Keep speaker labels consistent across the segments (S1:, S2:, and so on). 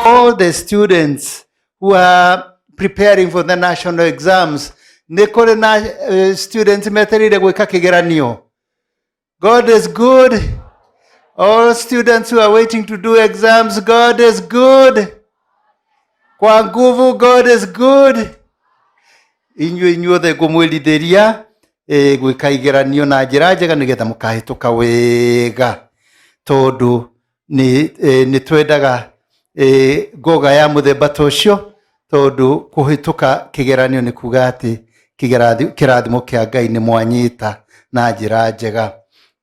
S1: all the students who are preparing for the national exams. Nikore na students meterire gwika kigeranio. God is good. All students who are waiting to do exams, God is good. Kwa nguvu, God is good. Inyuothe ngumwĩrithiria gwĩka igeranio na njĩra njega nĩgetha mũkahĩtũka wega, tondũ nĩ twendaga ngoga ya mũthemba ta ũcio, tondũ kũhĩtũka kĩgeranio nĩ kuga atĩ kĩrathimo kĩa Ngai nĩ mwanyita na njĩra njega.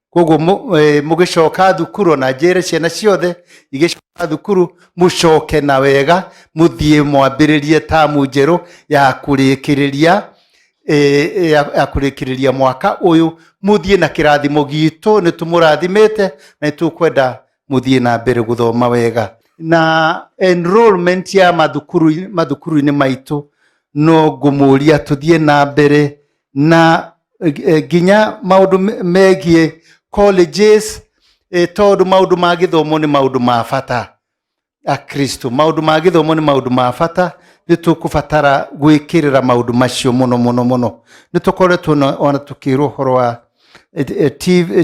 S1: Koguo mũgĩcoka thukuru na njĩre ciana ciothe igĩcoka thukuru mũcoke na wega, mũthiĩ mwambĩrĩrie tamu njerũ ya kũrĩkĩrĩria mwaka ũyũ, mũthiĩ na kĩrathimo gitũ, nĩ tũmũrathimĩte na nĩtũkwenda mũthiĩ na mbere gũthoma wega. Na enrollment ya mathukuru-inĩ maitũ no ngũmũria tũthiĩ na mbere na nginya maũndũ megiĩ colleges, tondũ maũndũ ma gĩthomo nĩ maũndũ ma bata. Akristo, maũndũ ma gĩthomo nĩ maũndũ ma bata, nĩ tũkũbatara gwĩkĩrĩra maũndũ macio mũno mũno mũno. Nĩ tũkoretwo ona tũkĩrwo ũhoro wa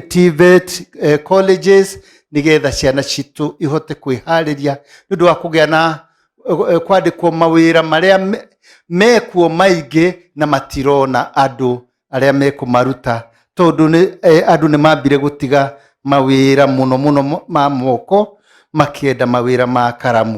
S1: TVET colleges nĩgetha ciana citũ ihote kwĩharĩria nĩ ũndũ wa kũgĩa na kwandĩkwo mawĩra marĩa mekuo maingĩ na matirona andũ arĩa mekũmaruta, tondũ andũ nĩ mambire gũtiga mawĩra mũno mũno ma moko makĩenda mawĩra ma karamu.